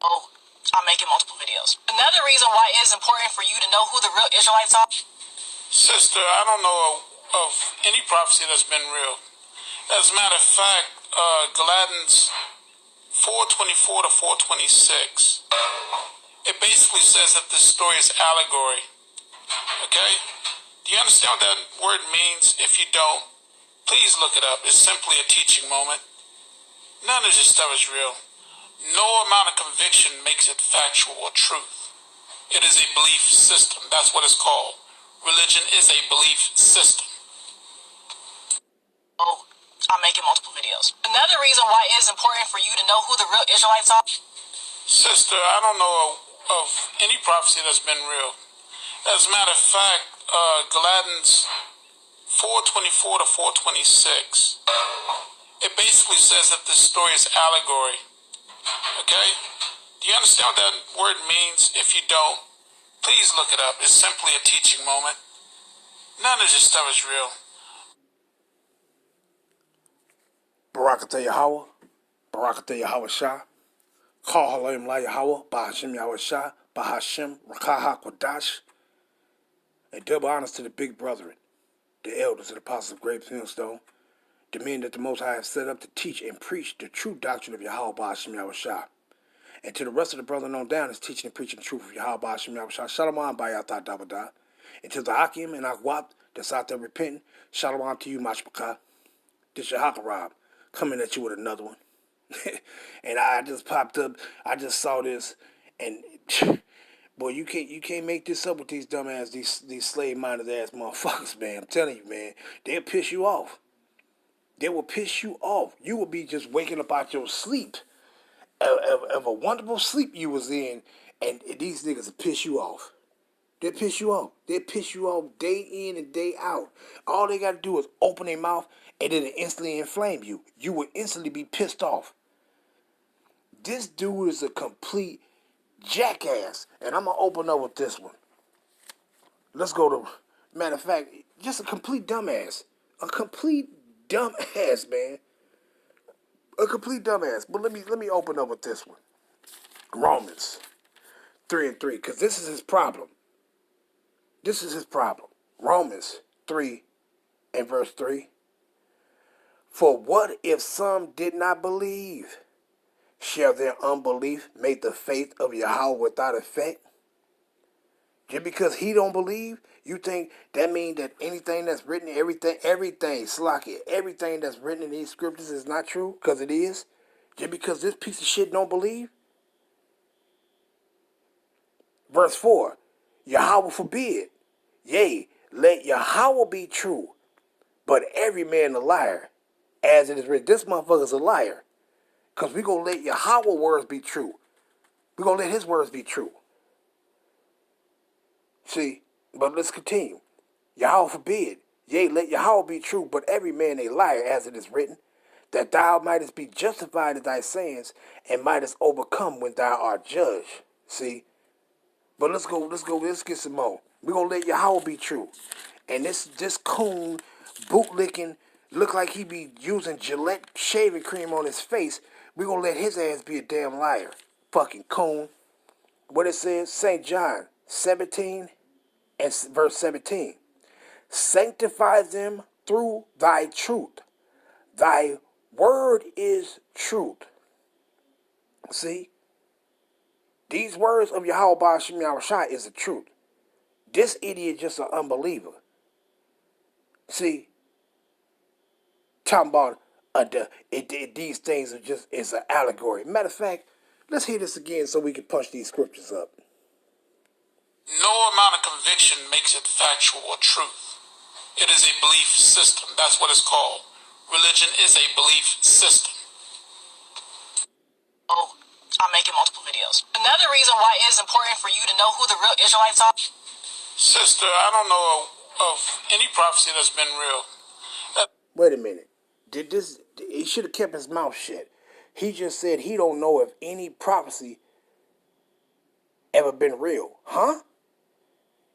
Oh, I'm making multiple videos. Another reason why it is important for you to know who the real Israelites are. Sister, I don't know of any prophecy that's been real. As a matter of fact, Galatians 4:24 to 4:26, it basically says that this story is allegory. Okay? Do you understand what that word means? If you don't, please look it up. It's simply a teaching moment. None of this stuff is real. No amount of conviction makes it factual or truth. It is a belief system. That's what it's called. Religion is a belief system. Oh, I'm making multiple videos. Another reason why it is important for you to know who the real Israelites are. Sister, I don't know of any prophecy that's been real. As a matter of fact, Galatians 4:24 to 4:26, it basically says that this story is allegory. Okay? Do you understand what that word means? If you don't, please look it up. It's simply a teaching moment. None of this stuff is real. Barakatah Yahweh, Barakatah Yahweh Shah, Call Halayim La Yahweh, Bahashim Yahweh Shah, Bahashim Rakaha Kodash, and double honors to the big brethren, the elders and apostles of Great Millstone, the men that the Most High have set up to teach and preach the true doctrine of Yahweh Bahashim Yahweh Shah. And to the rest of the brethren on down is teaching and preaching the truth of Yahweh Bahashim Yahweh Shah. Shalom Bayatah Dabada. And to the Hakim and Akwab that's out there repenting, Shalom to you, Mashpaka. This your Hakarab coming at you with another one. And I just popped up. I just saw this, and boy, you can't make this up with these dumbass, these slave-minded ass motherfuckers, man. I'm telling you, man, they'll piss you off. They will piss you off. You will be just waking up out your sleep, of a wonderful sleep you was in, and these niggas will piss you off. They'll piss you off. They'll piss you off day in and day out. All they got to do is open their mouth, and then it instantly inflame you. You will instantly be pissed off. This dude is a complete jackass. And I'm going to open up with this one. Let's go to, matter of fact, just a complete dumbass. A complete dumbass, man. A complete dumbass. But let me open up with this one. Romans 3:3. Because this is his problem. This is his problem. Romans 3 and verse 3. For what if some did not believe? Shall their unbelief make the faith of Yahweh without effect? Just because he don't believe, you think that means that anything that's written, everything, Slaki, everything that's written in these scriptures is not true? Because it is? Just because this piece of shit don't believe? Verse 4, Yahweh forbid. Yea, let Yahweh be true, but every man a liar, as it is written. This motherfucker's a liar. Because we're going to let Yahweh's words be true. We're going to let his words be true. See? But let's continue. Yahweh forbid. Yea, let Yahweh be true, but every man a liar, as it is written, that thou mightest be justified in thy sayings, and mightest overcome when thou art judged. See? But let's get some more. We're going to let Yahweh be true. And this coon, bootlicking, look like he be using Gillette shaving cream on his face. We're going to let his ass be a damn liar. Fucking coon. What it says, St. John 17 and verse 17. Sanctify them through thy truth. Thy word is truth. See? These words of Yahweh Ba'ashim Yahushua is the truth. This idiot just an unbeliever. See? Talking about these things are just is an allegory. Matter of fact, let's hear this again so we can punch these scriptures up. No amount of conviction makes it factual or truth. It is a belief system. That's what it's called. Religion is a belief system. Oh, I'm making multiple videos. Another reason why it is important for you to know who the real Israelites are. Sister, I don't know of any prophecy that's been real. Wait a minute. He should have kept his mouth shut. He just said he don't know if any prophecy ever been real. Huh?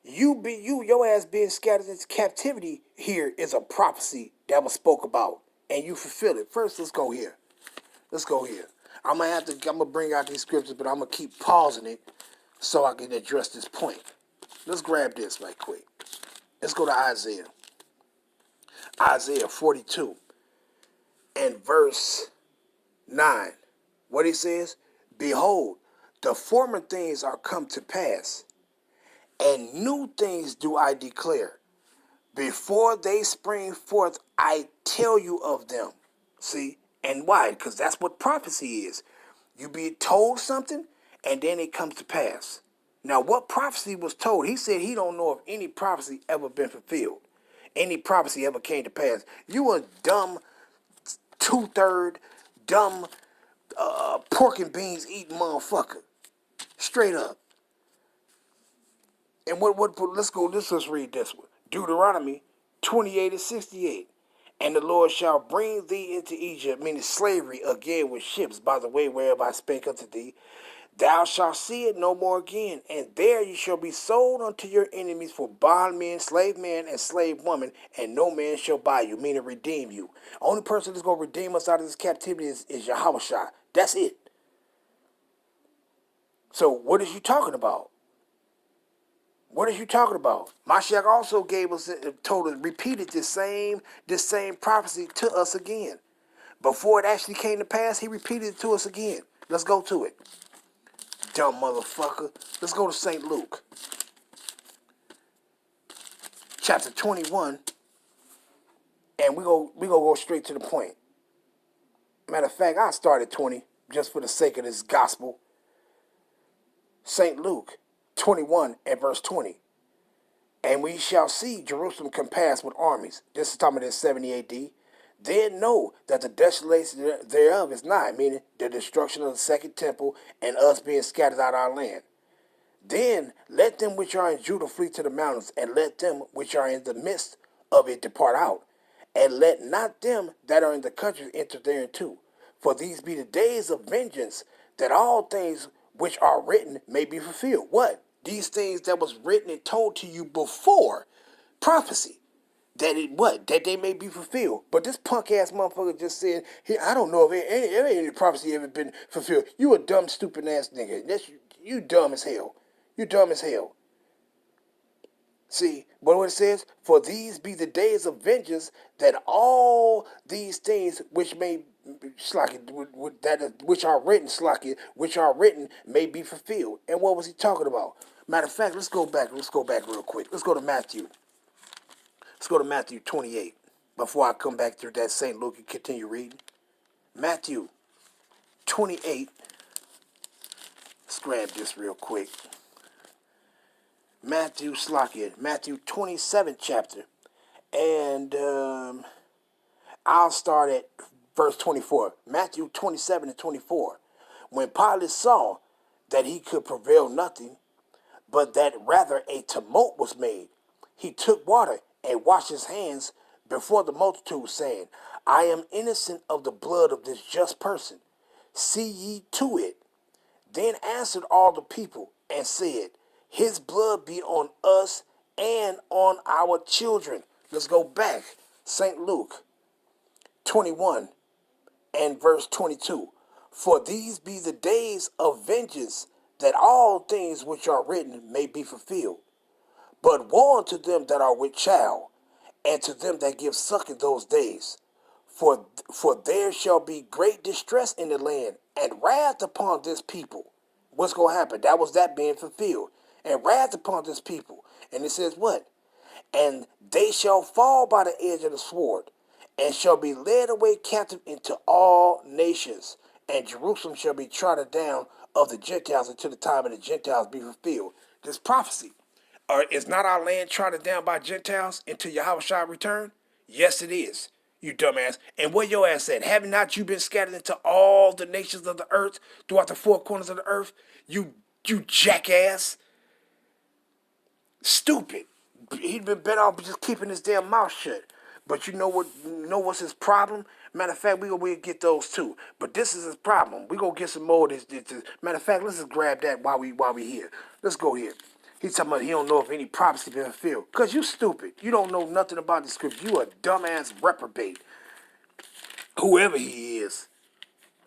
Your ass being scattered into captivity here is a prophecy that was spoke about. And you fulfill it. First, let's go here. I'm gonna bring out these scriptures, but I'm gonna keep pausing it so I can address this point. Let's grab this right quick. Let's go to Isaiah. Isaiah 42 and verse 9. What he says? Behold, the former things are come to pass, and new things do I declare. Before they spring forth, I tell you of them. See? And why? Because that's what prophecy is. You be told something, and then it comes to pass. Now, what prophecy was told? He said he don't know if any prophecy ever been fulfilled. Any prophecy ever came to pass. You a dumb, two-third, dumb, pork and beans eating motherfucker. Straight up. And let's read this one. Deuteronomy 28 and 68. And the Lord shall bring thee into Egypt, meaning slavery, again with ships, by the way whereof I spake unto thee. Thou shalt see it no more again, and there you shall be sold unto your enemies for bondmen, slave man, and slave woman, and no man shall buy you, meaning redeem you. Only person that's going to redeem us out of this captivity is Yahushua. That's it. So what is you talking about? What are you talking about? Mashiach also repeated this same prophecy to us again. Before it actually came to pass, he repeated it to us again. Let's go to it. Dumb motherfucker. Let's go to St. Luke. Chapter 21. And we go straight to the point. Matter of fact, I started 20 just for the sake of this gospel. St. Luke 21 and verse 20. And we shall see Jerusalem compassed with armies. This is talking about in 70 AD. Then know that the desolation thereof is nigh, meaning the destruction of the second temple and us being scattered out of our land. Then let them which are in Judah flee to the mountains, and let them which are in the midst of it depart out. And let not them that are in the country enter thereinto. For these be the days of vengeance, that all things which are written may be fulfilled. What? These things that was written and told to you before prophecy. That they may be fulfilled. But this punk ass motherfucker just said, I don't know if any prophecy ever been fulfilled. You a dumb, stupid ass nigga. You dumb as hell. You dumb as hell. See, but what it says, for these be the days of vengeance, that all these things which may which are written may be fulfilled. And what was he talking about? Matter of fact, let's go back real quick. Let's go to Matthew. Let's go to Matthew 28 before I come back through that St. Luke and continue reading. Matthew 28. Let's grab this real quick. Matthew 27th chapter. And I'll start at verse 24. Matthew 27 and 24. When Pilate saw that he could prevail nothing, but that rather a tumult was made, he took water and washed his hands before the multitude, saying, I am innocent of the blood of this just person. See ye to it. Then answered all the people and said, his blood be on us and on our children. Let's go back. St. Luke 21 and verse 22. For these be the days of vengeance, that all things which are written may be fulfilled. But woe unto them that are with child, and to them that give suck in those days. For there shall be great distress in the land, and wrath upon this people. What's going to happen? That being fulfilled. And wrath upon this people. And it says what? And they shall fall by the edge of the sword, and shall be led away captive into all nations. And Jerusalem shall be trodden down of the Gentiles until the time of the Gentiles be fulfilled. This prophecy. Is not our land trodden down by Gentiles until Yahushua return? Yes, it is, you dumbass. And where your ass at? Have not you been scattered into all the nations of the earth, throughout the four corners of the earth? You jackass. Stupid. He'd been better off just keeping his damn mouth shut. But you know what's his problem? Matter of fact, we'll get those too. But this is his problem. We gonna get some more of this. Matter of fact, let's just grab that while we here. Let's go here. He's talking about he don't know if any prophecy been fulfilled. Because you stupid. You don't know nothing about the scripture. You a dumbass reprobate. Whoever he is.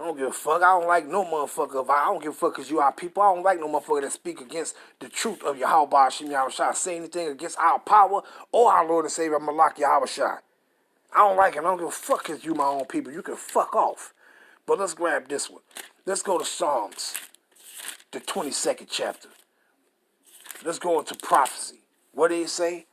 I don't give a fuck. I don't like no motherfucker. I don't give a fuck because you our people. I don't like no motherfucker that speak against the truth of Yahweh Ba'ashim Yahushua. Say anything against our power or our Lord and Savior Malak Yahushua. I don't like him. I don't give a fuck because you my own people. You can fuck off. But let's grab this one. Let's go to Psalms, the 22nd chapter. Let's go into prophecy. What did it say?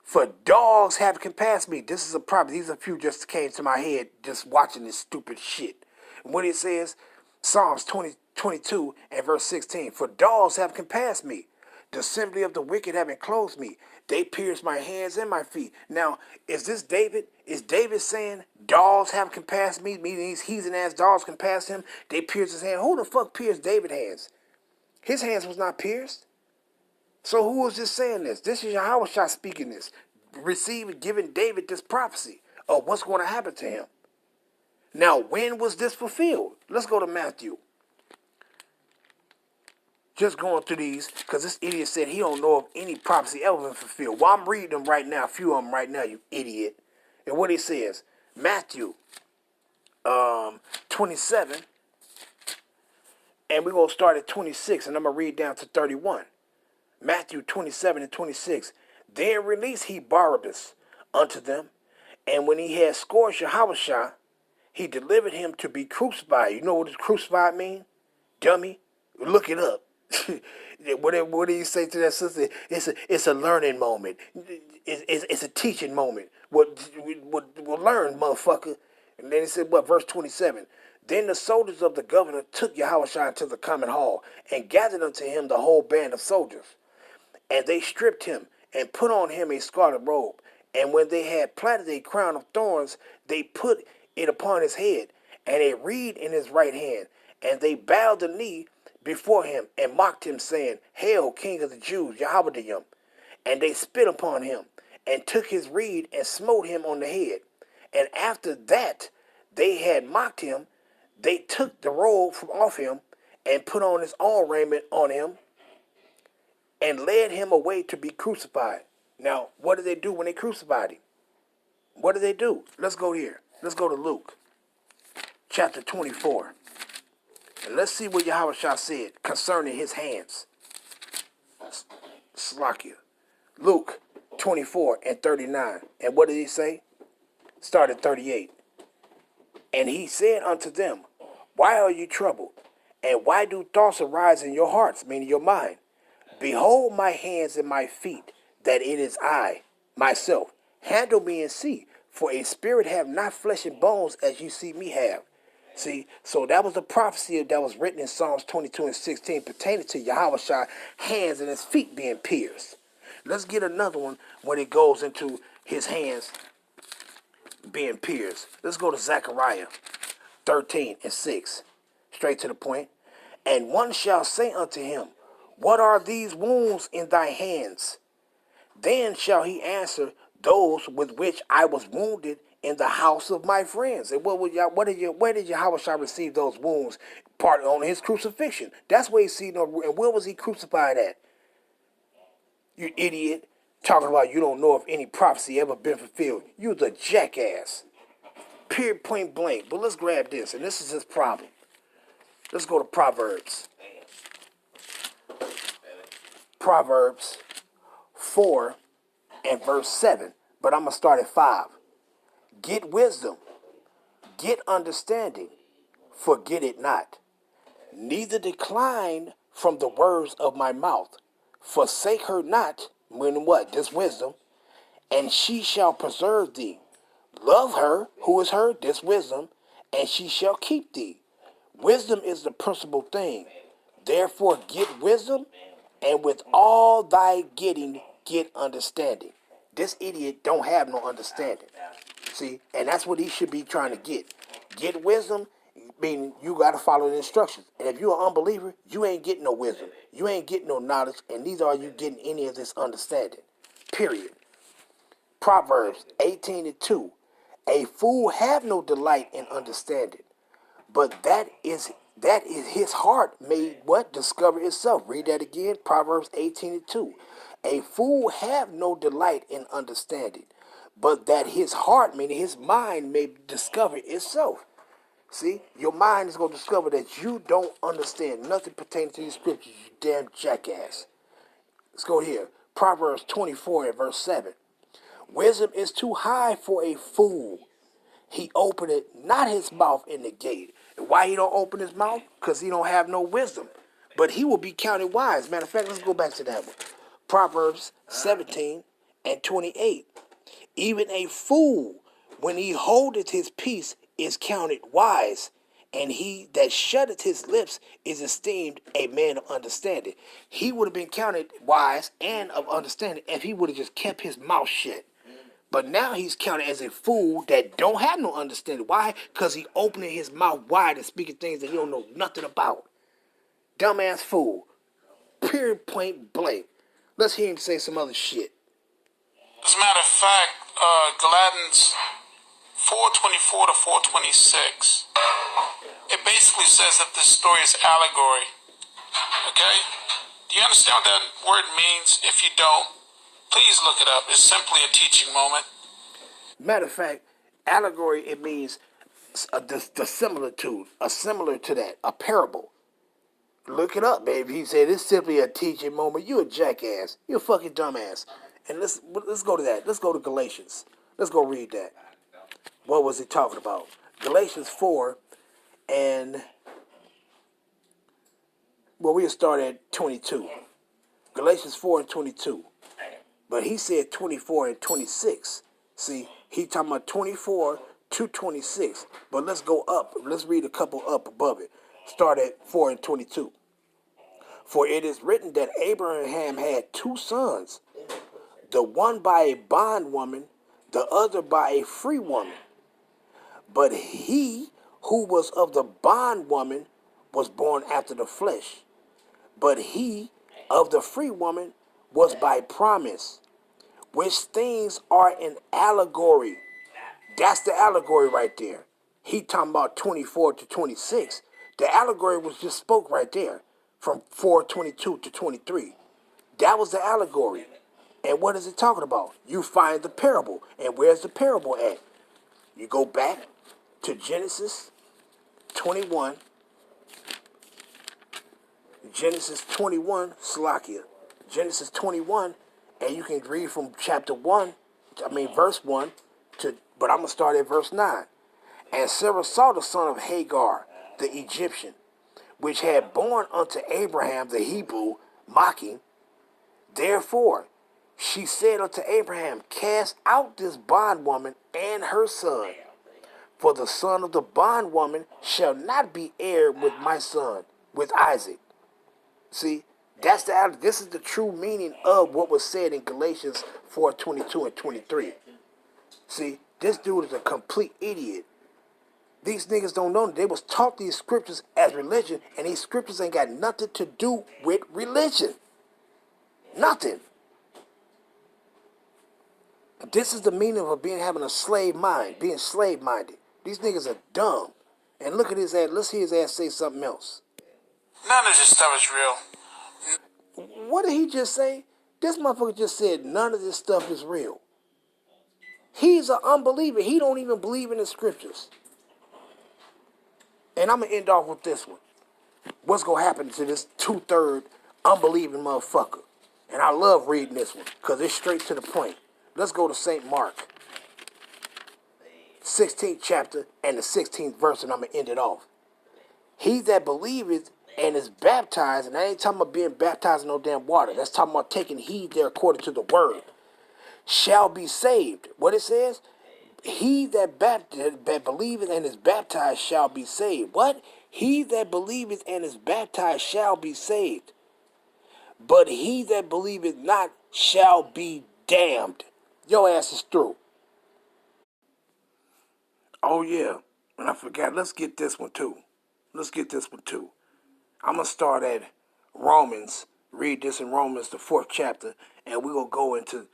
For dogs have compassed me. This is a prophecy. These are a few just came to my head just watching this stupid shit. And what it says, Psalms 22 and verse 16. For dogs have compassed me. The assembly of the wicked have enclosed me. They pierced my hands and my feet. Now, is this David? Is David saying dogs have compassed me? Meaning these heathen-ass dogs compassed him. They pierced his hand. Who the fuck pierced David's hands? His hands was not pierced. So who is this saying this? This is Yahweh Shah speaking this. Giving David this prophecy of what's going to happen to him. Now, when was this fulfilled? Let's go to Matthew. Just going through these, because this idiot said he don't know of any prophecy ever been fulfilled. Well, I'm reading them right now, a few of them right now, you idiot. And what he says, Matthew 27, and we're going to start at 26, and I'm going to read down to 31. Matthew 27 and 26. Then released he Barabbas unto them, and when he had scourged Yahushua, he delivered him to be crucified. You know what this crucified mean? Dummy. Look it up. What do you say to that sister? It's a learning moment. It's a teaching moment. We'll learn, motherfucker. And then he said, what, verse 27. Then the soldiers of the governor took Yahushua into the common hall, and gathered unto him the whole band of soldiers. And they stripped him, and put on him a scarlet robe. And when they had platted a crown of thorns, they put it upon his head, and a reed in his right hand. And they bowed the knee before him, and mocked him, saying, Hail, King of the Jews, Yahweh. And they spit upon him, and took his reed, and smote him on the head. And after that they had mocked him, they took the robe from off him, and put on his own raiment on him, and led him away to be crucified. Now, what did they do when they crucified him? What did they do? Let's go here. Let's go to Luke, chapter 24. And let's see what Yahushua said concerning his hands. Slakia. Luke 24 and 39. And what did he say? Start at 38. And he said unto them, Why are you troubled? And why do thoughts arise in your hearts, meaning your mind? Behold my hands and my feet, that it is I, myself. Handle me and see, for a spirit have not flesh and bones as you see me have. See, so that was a prophecy that was written in Psalms 22 and 16 pertaining to Yahushua, hands and his feet being pierced. Let's get another one when it goes into his hands being pierced. Let's go to Zechariah 13 and 6. Straight to the point. And one shall say unto him, What are these wounds in thy hands? Then shall he answer, Those with which I was wounded in the house of my friends. And where did Yahushua receive those wounds? Part on his crucifixion. That's where he seen them. And where was he crucified at? You idiot. Talking about you don't know if any prophecy ever been fulfilled. You the jackass. Period, point blank. But let's grab this. And this is his problem. Let's go to Proverbs. Proverbs 4 and verse 7. But I'm going to start at 5. Get wisdom, get understanding, forget it not. Neither decline from the words of my mouth. Forsake her not, meaning what? This wisdom, and she shall preserve thee. Love her, who is her? This wisdom, and she shall keep thee. Wisdom is the principal thing. Therefore get wisdom, and with all thy getting, get understanding. This idiot don't have no understanding. See, and that's what he should be trying to get. Get wisdom, meaning you got to follow the instructions. And if you're an unbeliever, you ain't getting no wisdom. You ain't getting no knowledge, and neither are you getting any of this understanding. Period. Proverbs 18 and 2. A fool have no delight in understanding, but that is his heart may what? Discover itself. Read that again. Proverbs 18 and 2. A fool have no delight in understanding, but that his heart, meaning his mind, may discover itself. See, your mind is going to discover that you don't understand nothing pertaining to these scriptures, you damn jackass. Let's go here. Proverbs 24 and verse 7. Wisdom is too high for a fool. He openeth not his mouth in the gate. And why he don't open his mouth? Because he don't have no wisdom. But he will be counted wise. Matter of fact, let's go back to that one. Proverbs 17 and 28. Even a fool, when he holdeth his peace, is counted wise, and he that shutteth his lips is esteemed a man of understanding. He would have been counted wise and of understanding if he would have just kept his mouth shut. But now he's counted as a fool that don't have no understanding. Why? Because he opening his mouth wide and speaking things that he don't know nothing about. Dumbass fool. Period, point blank. Let's hear him say some other shit. As a matter of fact, Galatians 4:24 to 4:26, it basically says that this story is allegory. Okay? Do you understand what that word means? If you don't, please look it up. It's simply a teaching moment. Matter of fact, allegory, it means the similitude, a similar to that, a parable. Look it up, baby. He said it's simply a teaching moment. You a jackass. You a fucking dumbass. And let's go to that. Let's go to Galatians. Let's go read that. What was he talking about? Galatians 4 and well, we'll start at 22. Galatians 4 and 22. But he said 24 and 26. See, he talking about 24 to 26. But let's go up. Let's read a couple up above it. Start at 4 and 22. For it is written that Abraham had two sons, the one by a bondwoman, the other by a free woman. But he who was of the bondwoman was born after the flesh, but he of the free woman was by promise, which things are an allegory. That's the allegory right there. He talking about 24 to 26. The allegory was just spoke right there from 4:22 to 23. That was the allegory. And what is it talking about? You find the parable. And where's the parable at? You go back to Genesis 21. Genesis 21, Slakia. Genesis 21, and you can read from verse 1 but I'm going to start at verse 9. And Sarah saw the son of Hagar, the Egyptian, which had born unto Abraham the Hebrew, mocking. Therefore, she said unto Abraham, cast out this bondwoman and her son, for the son of the bondwoman shall not be heir with my son, with Isaac. See, this is the true meaning of what was said in Galatians 4:22 and 23. See, this dude is a complete idiot. These niggas don't know that they was taught these scriptures as religion, and these scriptures ain't got nothing to do with religion. Nothing. This is the meaning of having a slave mind, being slave-minded. These niggas are dumb. And look at his ass. Let's hear his ass say something else. None of this stuff is real. What did he just say? This motherfucker just said none of this stuff is real. He's an unbeliever. He don't even believe in the scriptures. And I'm going to end off with this one. What's going to happen to this 2/3 unbelieving motherfucker? And I love reading this one because it's straight to the point. Let's go to St. Mark, 16th chapter and the 16th verse, and I'm going to end it off. He that believeth and is baptized, and I ain't talking about being baptized in no damn water. That's talking about taking heed there according to the word, shall be saved. What it says? He that believeth and is baptized shall be saved. What? He that believeth and is baptized shall be saved. But he that believeth not shall be damned. Your ass is through. Oh, yeah. And I forgot. Let's get this one, too. I'm going to start at Romans. Read this in Romans, the 4th chapter. And we're going to go into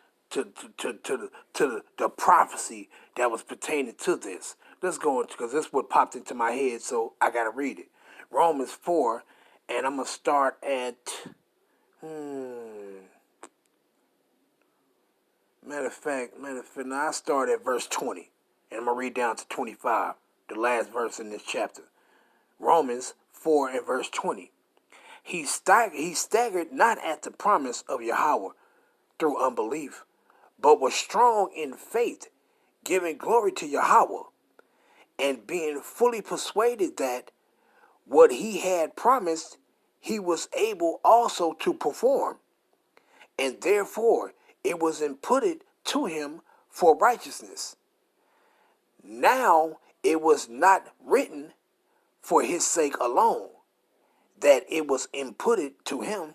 the prophecy that was pertaining to this. Let's go into, because this is what popped into my head, so I got to read it. Romans 4, and I'm going to start at... Matter of fact, now I start at verse 20, and I'm going to read down to 25. the last verse in this chapter. Romans 4 and verse 20. He staggered not at the promise of Yahweh through unbelief, but was strong in faith, giving glory to Yahweh, and being fully persuaded that what he had promised, he was able also to perform. And therefore it was imputed to him for righteousness. Now it was not written for his sake alone that it was imputed to him,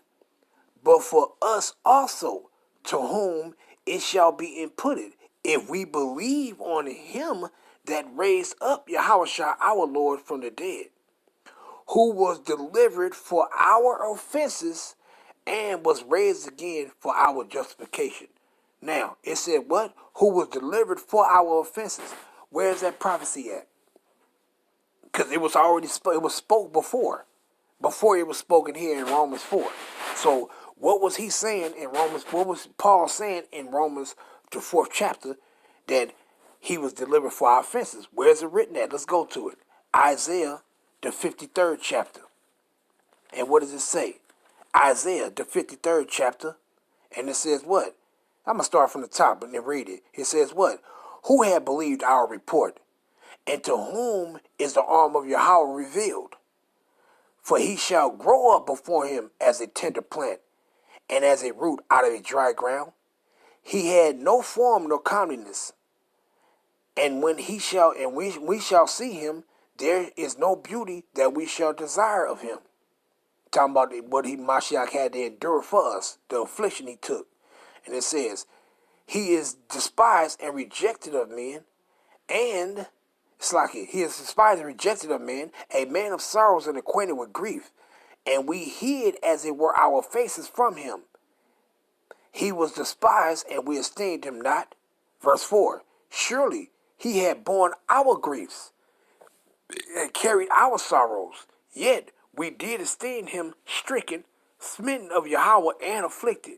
but for us also, to whom it shall be imputed, if we believe on him that raised up Yahushua our Lord from the dead, who was delivered for our offenses and was raised again for our justification. Now, it said what? Who was delivered for our offenses. Where is that prophecy at? Because it was already it was spoke before it was spoken here in Romans 4. So what was he saying in Romans? What was Paul saying in Romans, the 4th chapter, that he was delivered for our offenses? Where's it written at? Let's go to it. Isaiah, the 53rd chapter. And what does it say? Isaiah, the 53rd chapter. And it says what? I'm going to start from the top and then read it. It says what? Who had believed our report? And to whom is the arm of Yahweh revealed? For he shall grow up before him as a tender plant, and as a root out of a dry ground. He had no form nor comeliness. And when he shall, and we shall see him, there is no beauty that we shall desire of him. Talking about what Mashiach had to endure for us, the affliction he took. And it says, he is despised and rejected of men, and it's like he is despised and rejected of men, a man of sorrows and acquainted with grief. And we hid as it were our faces from him. He was despised and we esteemed him not. Verse 4. Surely he had borne our griefs and carried our sorrows. Yet we did esteem him stricken, smitten of Yahweh, and afflicted.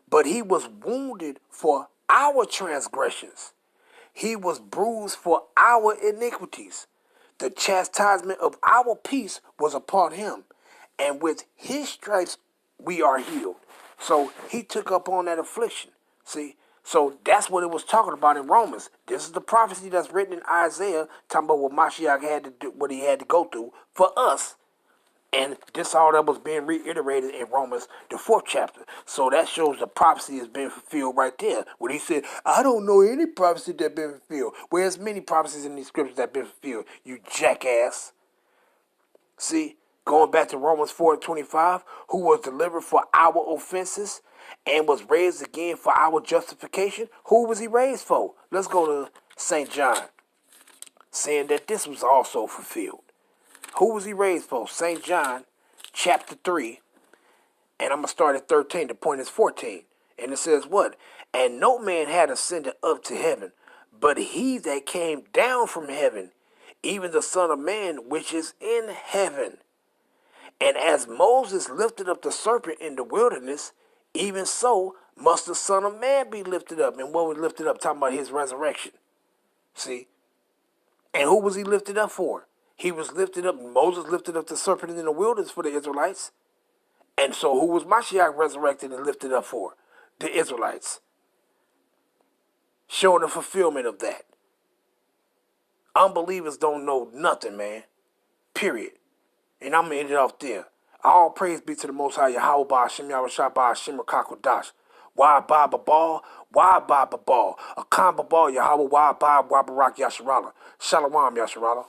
But he was wounded for our transgressions. He was bruised for our iniquities. The chastisement of our peace was upon him, and with his stripes we are healed. So he took up on that affliction. See? So that's what it was talking about in Romans. This is the prophecy that's written in Isaiah, talking about what Mashiach had to do, what he had to go through for us. And this all that was being reiterated in Romans, the 4th chapter. So that shows the prophecy has been fulfilled right there. When he said, I don't know any prophecy that been fulfilled. Well, there's many prophecies in these scriptures that been fulfilled, you jackass. See, going back to Romans 4:25, who was delivered for our offenses and was raised again for our justification. Who was he raised for? Let's go to St. John, saying that this was also fulfilled. Who was he raised for? St. John, chapter 3, and I'm going to start at 13. The point is 14. And it says what? And no man had ascended up to heaven, but he that came down from heaven, even the Son of Man, which is in heaven. And as Moses lifted up the serpent in the wilderness, even so must the Son of Man be lifted up. And what was lifted up? Talking about his resurrection. See? And who was he lifted up for? He was lifted up, Moses lifted up the serpent in the wilderness for the Israelites. And so who was Mashiach resurrected and lifted up for? The Israelites. Showing the fulfillment of that. Unbelievers don't know nothing, man. Period. And I'm going to end it off there. All praise be to the Most High Yahweh Ba'ashem Yahushua Ba'ashem Rakakodash. Why Baba Ball? Why Baba Ball? Akam Baba Yahweh Why Baba Wabarak Yasharala. Shalom Yasharala.